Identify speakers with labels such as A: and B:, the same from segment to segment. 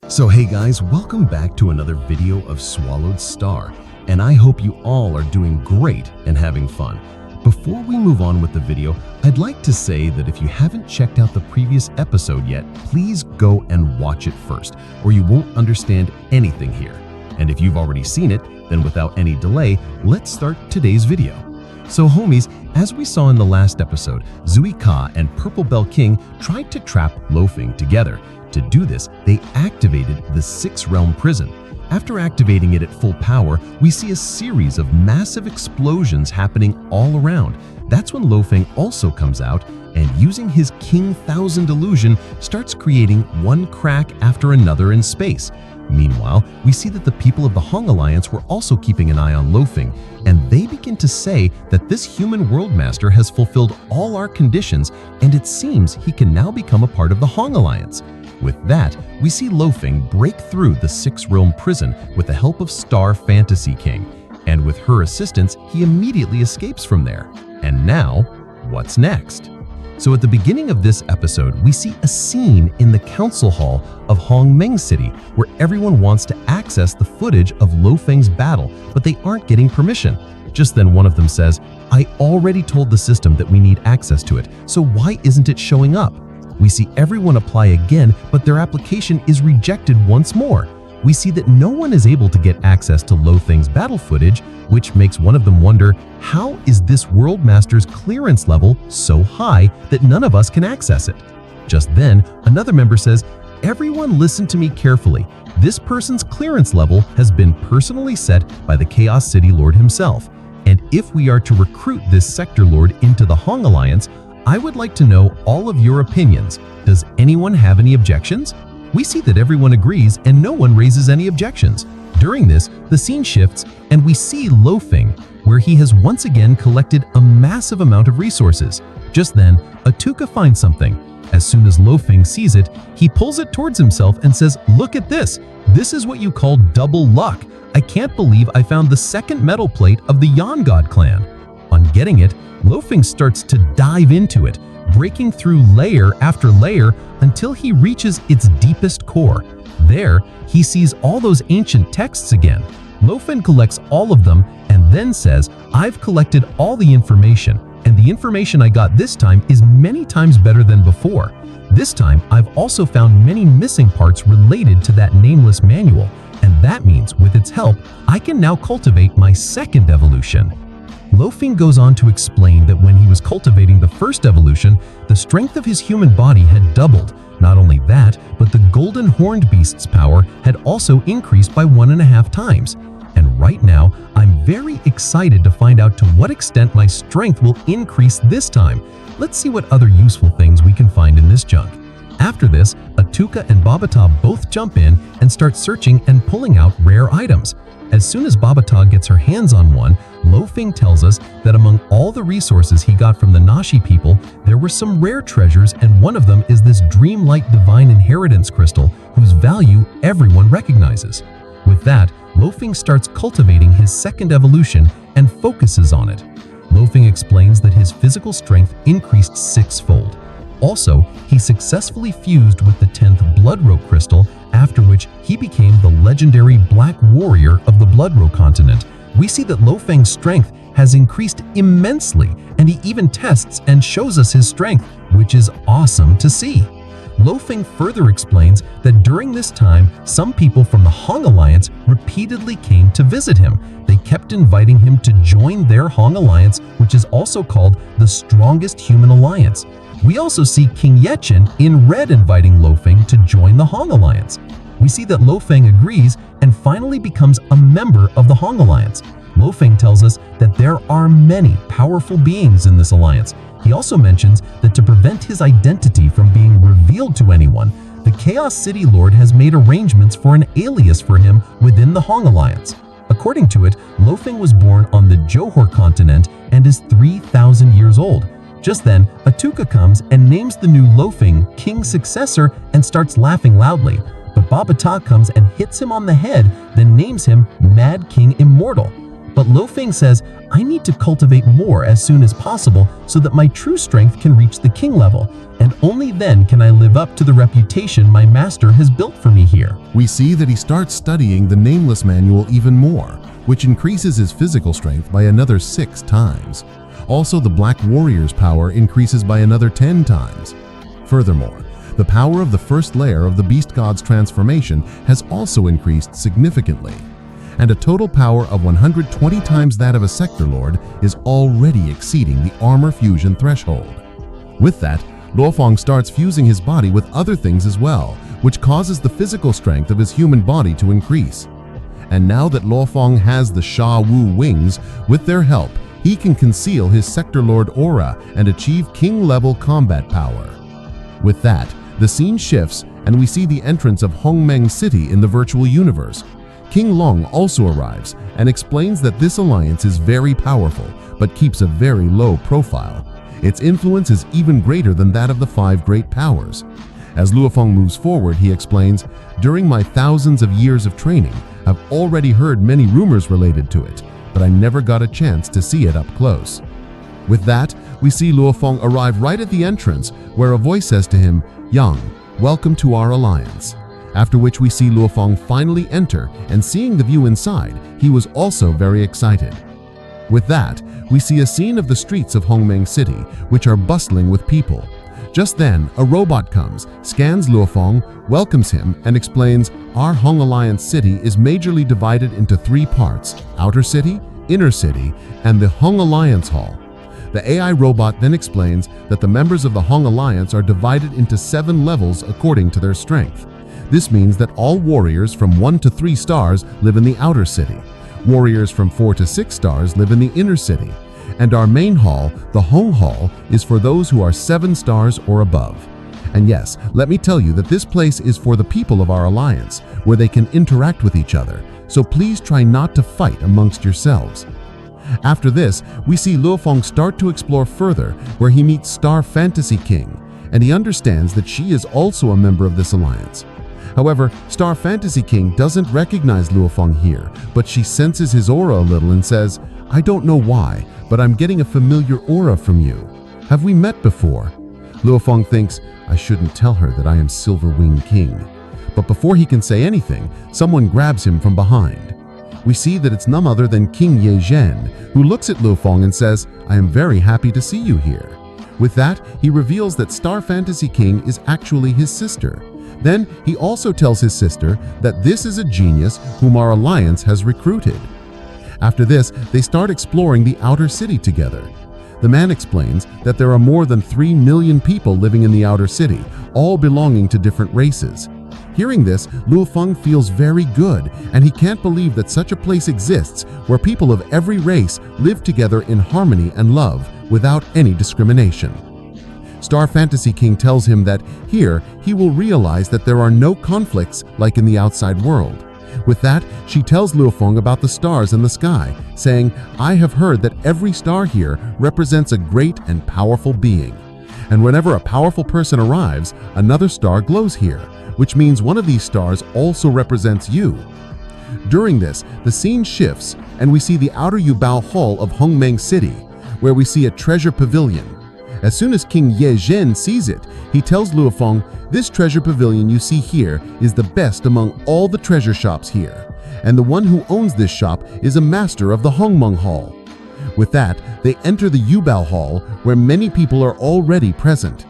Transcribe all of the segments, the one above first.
A: So hey guys, welcome back to another video of Swallowed Star, and I hope you all are doing great and having fun. Before we move on with the video, I'd like to say that if you haven't checked out the previous episode yet, please go and watch it first, or you won't understand anything here. And if you've already seen it, then without any delay, let's start today's video. So homies, as we saw in the last episode, Zuika and Purple Bell King tried to trap Luo Feng together. To do this, they activated the Six-Realm Prison. After activating it at full power, we see a series of massive explosions happening all around. That's when Luo Feng also comes out and, using his King Thousand illusion, starts creating one crack after another in space. Meanwhile, we see that the people of the Hong Alliance were also keeping an eye on Luo Feng, and they begin to say that this human world master has fulfilled all our conditions, and it seems he can now become a part of the Hong Alliance. With that, we see Luo Feng break through the Six-Realm Prison with the help of Star Fantasy King, and with her assistance, he immediately escapes from there. And now, what's next? So at the beginning of this episode, we see a scene in the council hall of Hongmeng City where everyone wants to access the footage of Luo Feng's battle, but they aren't getting permission. Just then one of them says, "I already told the system that we need access to it, so why isn't it showing up?" We see everyone apply again, but their application is rejected once more. We see that no one is able to get access to Luo Feng's battle footage, which makes one of them wonder, how is this World Master's clearance level so high that none of us can access it? Just then, another member says, "Everyone listen to me carefully. This person's clearance level has been personally set by the Chaos City Lord himself. And if we are to recruit this Sector Lord into the Hong Alliance, I would like to know all of your opinions. Does anyone have any objections?" We see that everyone agrees and no one raises any objections. During this, the scene shifts and we see Luo Feng, where he has once again collected a massive amount of resources. Just then, Atuka finds something. As soon as Luo Feng sees it, he pulls it towards himself and says, "Look at this. This is what you call double luck. I can't believe I found the second metal plate of the Yan God clan." On getting it, Luo Feng starts to dive into it, breaking through layer after layer until he reaches its deepest core. There, he sees all those ancient texts again. Luo Feng collects all of them and then says, "I've collected all the information, and the information I got this time is many times better than before. This time, I've also found many missing parts related to that nameless manual, and that means with its help, I can now cultivate my second evolution." Luo Feng goes on to explain that when he was cultivating the first evolution, the strength of his human body had doubled. Not only that, but the golden horned beast's power had also increased by 1.5 times. And right now, I'm very excited to find out to what extent my strength will increase this time. Let's see what other useful things we can find in this junk. After this, Atuka and Babata both jump in and start searching and pulling out rare items. As soon as Babata gets her hands on one, Luo Feng tells us that among all the resources he got from the Nashi people, there were some rare treasures, and one of them is this Dreamlight Divine Inheritance Crystal, whose value everyone recognizes. With that, Luo Feng starts cultivating his second evolution and focuses on it. Luo Feng explains that his physical strength increased 6-fold. Also, he successfully fused with the 10th Blood Row Crystal, after which he became the legendary Black Warrior of the Blood Row continent. We see that Luo Feng's strength has increased immensely, and he even tests and shows us his strength, which is awesome to see. Luo Feng further explains that during this time, some people from the Hong Alliance repeatedly came to visit him. They kept inviting him to join their Hong Alliance, which is also called the Strongest Human Alliance. We also see King Yechen in red inviting Luo Feng to join the Hong Alliance. We see that Luo Feng agrees and finally becomes a member of the Hong Alliance. Luo Feng tells us that there are many powerful beings in this alliance. He also mentions that to prevent his identity from being revealed to anyone, the Chaos City Lord has made arrangements for an alias for him within the Hong Alliance. According to it, Luo Feng was born on the Johor continent and is 3,000 years old. Just then, Atuka comes and names the new Luo Feng King's successor and starts laughing loudly. But Babata comes and hits him on the head, then names him Mad King Immortal. But Luo Feng says, I need to cultivate more as soon as possible so that my true strength can reach the king level, and only then can I live up to the reputation my master has built for me here.
B: We see that he starts studying the Nameless Manual even more, which increases his physical strength by another 6 times. Also, the Black Warrior's power increases by another 10 times. Furthermore, the power of the first layer of the Beast God's transformation has also increased significantly, and a total power of 120 times that of a Sector Lord is already exceeding the armor fusion threshold. With that, Luo Feng starts fusing his body with other things as well, which causes the physical strength of his human body to increase. And now that Luo Feng has the Sha Wu wings, with their help, he can conceal his Sector Lord aura and achieve king-level combat power. With that, the scene shifts and we see the entrance of Hongmeng City in the virtual universe. King Long also arrives and explains that this alliance is very powerful but keeps a very low profile. Its influence is even greater than that of the 5 great powers. As Luo Feng moves forward, he explains, during my thousands of years of training, I've already heard many rumors related to it, but I never got a chance to see it up close. With that, we see Luo Feng arrive right at the entrance where a voice says to him, Yang, welcome to our alliance. After which we see Luo Feng finally enter, and seeing the view inside, he was also very excited. With that, we see a scene of the streets of Hongmeng City, which are bustling with people. Just then, a robot comes, scans Luo Feng, welcomes him, and explains, our Hong Alliance city is majorly divided into 3 parts, Outer City, Inner City, and the Hong Alliance Hall. The AI robot then explains that the members of the Hong Alliance are divided into 7 levels according to their strength. This means that all warriors from 1 to 3 stars live in the Outer City. Warriors from 4 to 6 stars live in the Inner City. And our main hall, the Hong Hall, is for those who are 7 stars or above. And yes, let me tell you that this place is for the people of our alliance, where they can interact with each other, so please try not to fight amongst yourselves. After this, we see Luo Feng start to explore further, where he meets Star Fantasy King, and he understands that she is also a member of this alliance. However, Star Fantasy King doesn't recognize Luo Feng here, but she senses his aura a little and says, I don't know why, but I'm getting a familiar aura from you. Have we met before? Luo Feng thinks, I shouldn't tell her that I am Silver Wing King. But before he can say anything, someone grabs him from behind. We see that it's none other than King Ye Zhen, who looks at Luo Feng and says, I am very happy to see you here. With that, he reveals that Star Fantasy King is actually his sister. Then he also tells his sister that this is a genius whom our alliance has recruited. After this, they start exploring the Outer City together. The man explains that there are more than 3 million people living in the Outer City, all belonging to different races. Hearing this, Luo Feng feels very good, and he can't believe that such a place exists where people of every race live together in harmony and love without any discrimination. Star Fantasy King tells him that here he will realize that there are no conflicts like in the outside world. With that, she tells Luo Feng about the stars in the sky, saying, I have heard that every star here represents a great and powerful being. And whenever a powerful person arrives, another star glows here, which means one of these stars also represents you. During this, the scene shifts and we see the Outer Yubao Hall of Hongmeng City, where we see a treasure pavilion. As soon as King Ye Zhen sees it, he tells Luo Feng, this treasure pavilion you see here is the best among all the treasure shops here, and the one who owns this shop is a master of the Hongmeng Hall. With that, they enter the Yubao Hall, where many people are already present.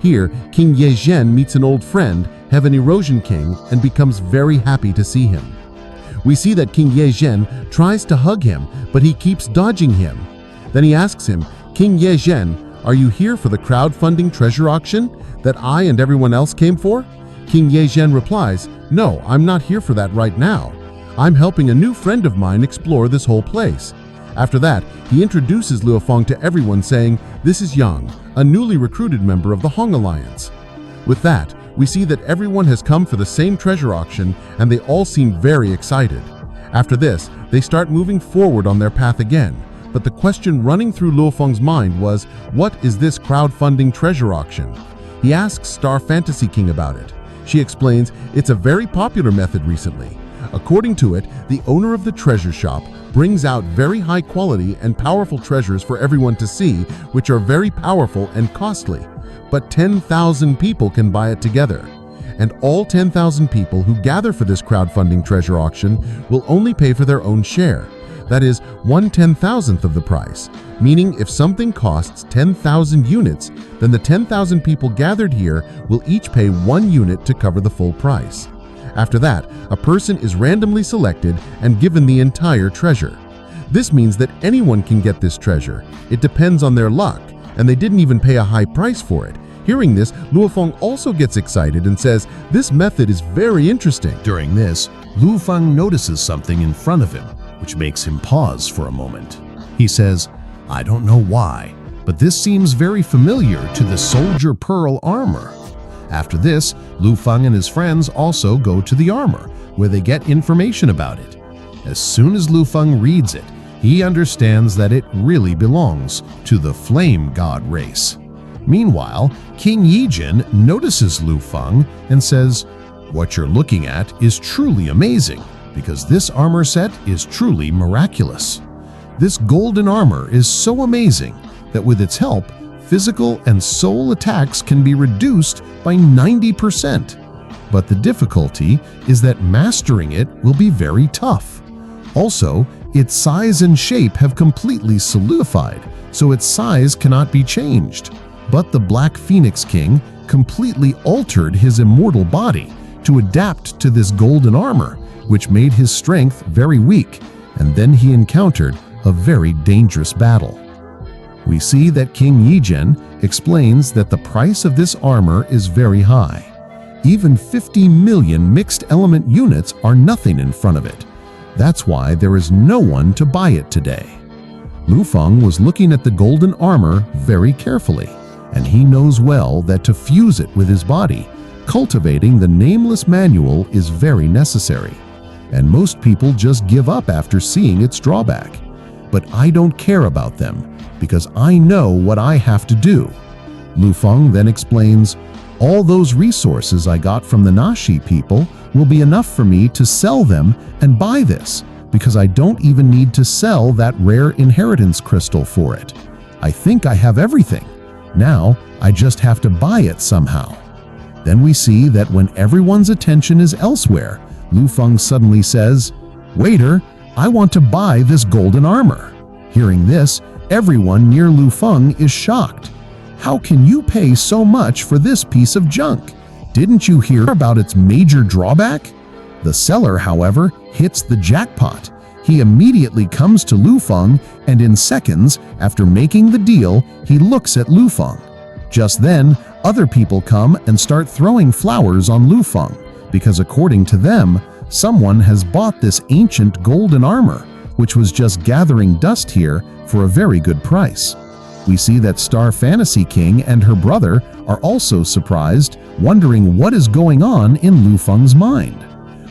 B: Here, King Ye Zhen meets an old friend, Heaven Erosion King, and becomes very happy to see him. We see that King Ye Zhen tries to hug him, but he keeps dodging him. Then he asks him, King Ye Zhen, are you here for the crowdfunding treasure auction that I and everyone else came for? King Ye Zhen replies, no, I'm not here for that right now. I'm helping a new friend of mine explore this whole place. After that, he introduces Luo Feng to everyone saying, this is Yang, a newly recruited member of the Hong Alliance. With that, we see that everyone has come for the same treasure auction and they all seem very excited. After this, they start moving forward on their path again. But the question running through Luo Feng's mind was, what is this crowdfunding treasure auction? He asks Star Fantasy King about it. She explains, it's a very popular method recently. According to it, the owner of the treasure shop brings out very high quality and powerful treasures for everyone to see, which are very powerful and costly. But 10,000 people can buy it together. And all 10,000 people who gather for this crowdfunding treasure auction will only pay for their own share. That is 1/10,000th of the price, meaning if something costs 10,000 units, then the 10,000 people gathered here will each pay 1 unit to cover the full price. After that, a person is randomly selected and given the entire treasure. This means that anyone can get this treasure. It depends on their luck, and they didn't even pay a high price for it. Hearing this, Luo Feng also gets excited and says this method is very interesting.
A: During this, Luo Feng notices something in front of him, which makes him pause for a moment. He says, "I don't know why, but this seems very familiar to the soldier pearl armor." After this, Luo Feng and his friends also go to the armor, where they get information about it. As soon as Luo Feng reads it, he understands that it really belongs to the Flame God race. Meanwhile, King Yijin notices Luo Feng and says, "What you're looking at is truly amazing, because this armor set is truly miraculous. This golden armor is so amazing that with its help, physical and soul attacks can be reduced by 90%. But the difficulty is that mastering it will be very tough. Also, its size and shape have completely solidified, so its size cannot be changed. But the Black Phoenix King completely altered his immortal body to adapt to this golden armor, which made his strength very weak, and then he encountered a very dangerous battle." We see that King Yijin explains that the price of this armor is very high. Even 50 million mixed element units are nothing in front of it. That's why there is no one to buy it today. Luo Feng was looking at the golden armor very carefully, and he knows well that to fuse it with his body, cultivating the nameless manual is very necessary. And most people just give up after seeing its drawback. But I don't care about them, because I know what I have to do. Luo Feng then explains, "All those resources I got from the Nashi people will be enough for me to sell them and buy this, because I don't even need to sell that rare inheritance crystal for it. I think I have everything. Now I just have to buy it somehow." Then we see that when everyone's attention is elsewhere, Luo Feng suddenly says, "Waiter, I want to buy this golden armor." Hearing this, everyone near Luo Feng is shocked. "How can you pay so much for this piece of junk? Didn't you hear about its major drawback?" The seller, however, hits the jackpot. He immediately comes to Luo Feng, and in seconds after making the deal, he looks at Luo Feng. Just then, other people come and start throwing flowers on Luo Feng, because according to them, someone has bought this ancient golden armor, which was just gathering dust here for a very good price. We see that Star Fantasy King and her brother are also surprised, wondering what is going on in Luo Feng's mind.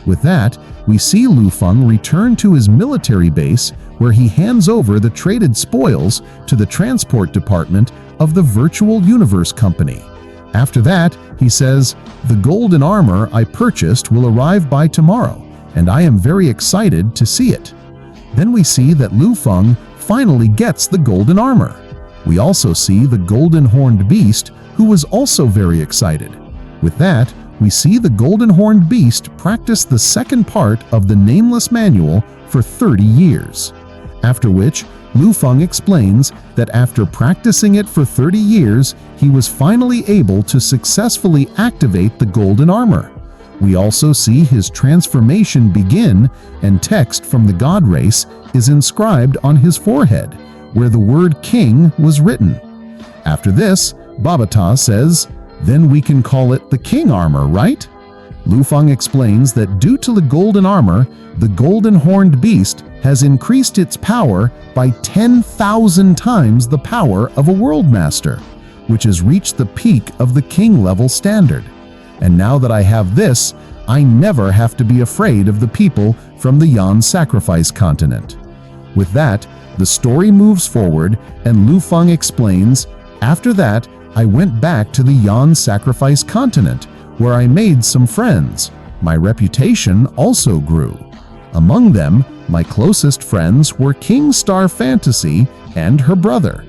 A: With that, we see Luo Feng return to his military base, where he hands over the traded spoils to the transport department of the Virtual Universe Company. After that, he says, "The golden armor I purchased will arrive by tomorrow, and I am very excited to see it." Then we see that Luo Feng finally gets the golden armor. We also see the golden horned beast, who was also very excited. With that, we see the golden horned beast practice the second part of the Nameless Manual for 30 years. After which, Luo Feng explains that after practicing it for 30 years, he was finally able to successfully activate the golden armor. We also see his transformation begin, and text from the god race is inscribed on his forehead, where the word king was written. After this, Babata says, "Then we can call it the king armor, right?" Luo Feng explains that due to the golden armor, the golden horned beast has increased its power by 10,000 times the power of a world master, which has reached the peak of the king level standard. And now that I have this, I never have to be afraid of the people from the Yan Sacrifice continent. With that, the story moves forward, and Luo Feng explains, "After that, I went back to the Yan Sacrifice continent, where I made some friends.
C: My reputation also grew. Among them, my closest friends were King Star Fantasy and her brother.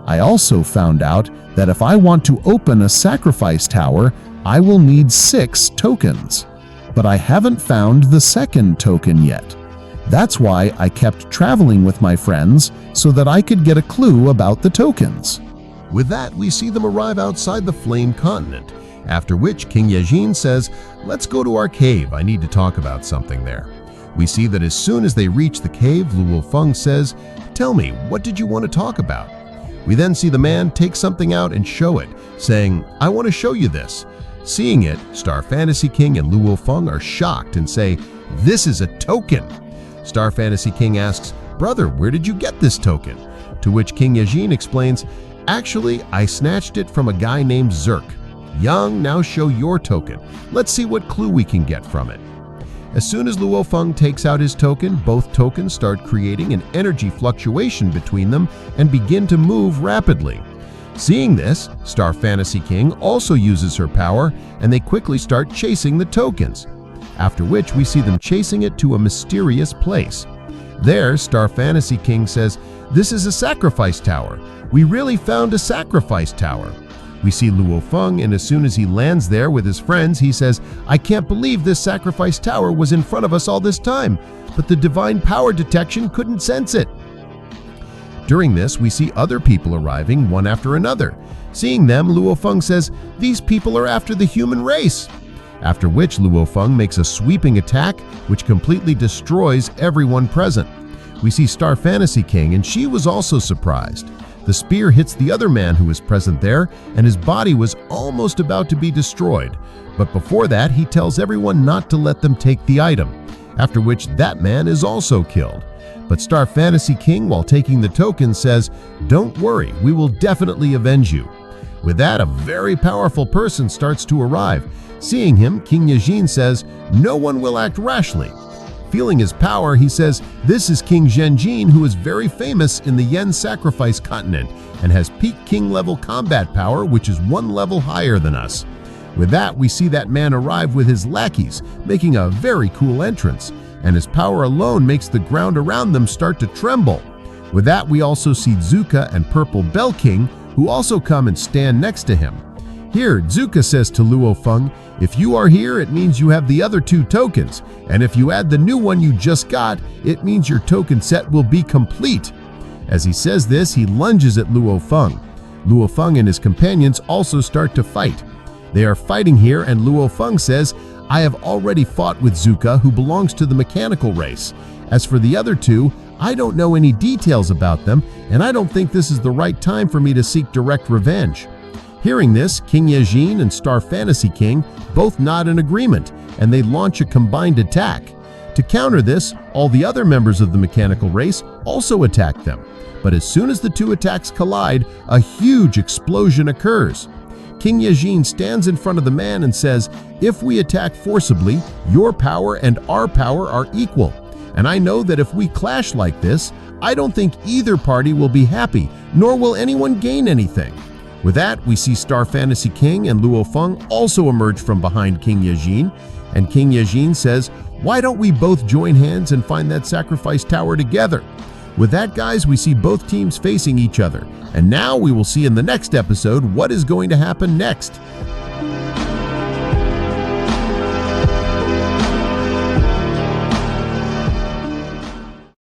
C: I also found out that if I want to open a sacrifice tower, I will need 6 tokens. But I haven't found the second token yet. That's why I kept traveling with my friends so that I could get a clue about the tokens.
A: With that, we see them arrive outside the Flame Continent, after which King Yejin says, "Let's go to our cave, I need to talk about something there." We see that as soon as they reach the cave, Luo Feng says, "Tell me, what did you want to talk about?" We then see the man take something out and show it, saying, "I want to show you this." Seeing it, Star Fantasy King and Luo Feng are shocked and say, "This is a token." Star Fantasy King asks, "Brother, where did you get this token?" To which King Yejin explains, "Actually, I snatched it from a guy named Zerk. Young, now show your token. Let's see what clue we can get from it." As soon as Luo Feng takes out his token, both tokens start creating an energy fluctuation between them and begin to move rapidly. Seeing this, Star Fantasy King also uses her power, and they quickly start chasing the tokens, after which we see them chasing it to a mysterious place. There, Star Fantasy King says, "This is a sacrifice tower. We really found a sacrifice tower." We see Luo Feng, and as soon as he lands there with his friends, he says, "I can't believe this sacrifice tower was in front of us all this time, but the divine power detection couldn't sense it." During this, we see other people arriving one after another. Seeing them, Luo Feng says, "These people are after the human race." After which Luo Feng makes a sweeping attack which completely destroys everyone present. We see Star Fantasy King, and she was also surprised. The spear hits the other man who was present there, and his body was almost about to be destroyed. But before that, he tells everyone not to let them take the item, after which that man is also killed. But Star Fantasy King, while taking the token, says, "Don't worry, we will definitely avenge you." With that, a very powerful person starts to arrive. Seeing him, King Yejin says, "No one will act rashly." Feeling his power, he says, "This is King Zhenjin, who is very famous in the Yen Sacrifice Continent and has peak king level combat power, which is 1 level higher than us." With that, we see that man arrive with his lackeys, making a very cool entrance, and his power alone makes the ground around them start to tremble. With that, we also see Zuika and Purple Bell King, who also come and stand next to him. Here, Zuika says to Luo Feng, "If you are here, it means you have the other 2 tokens, and if you add the new one you just got, it means your token set will be complete." As he says this, he lunges at Luo Feng. Luo Feng and his companions also start to fight. They are fighting here, and Luo Feng says, "I have already fought with Zuika, who belongs to the mechanical race. As for the other 2, I don't know any details about them, and I don't think this is the right time for me to seek direct revenge." Hearing this, King Yejin and Star Fantasy King both nod in agreement, and they launch a combined attack. To counter this, all the other members of the mechanical race also attack them. But as soon as the 2 attacks collide, a huge explosion occurs. King Yejin stands in front of the man and says, "If we attack forcibly, your power and our power are equal. And I know that if we clash like this, I don't think either party will be happy, nor will anyone gain anything." With that, we see Star Fantasy King and Luo Feng also emerge from behind King Yejin, and King Yejin says, "Why don't we both join hands and find that sacrifice tower together?" With that, guys, we see both teams facing each other, and now we will see in the next episode what is going to happen next.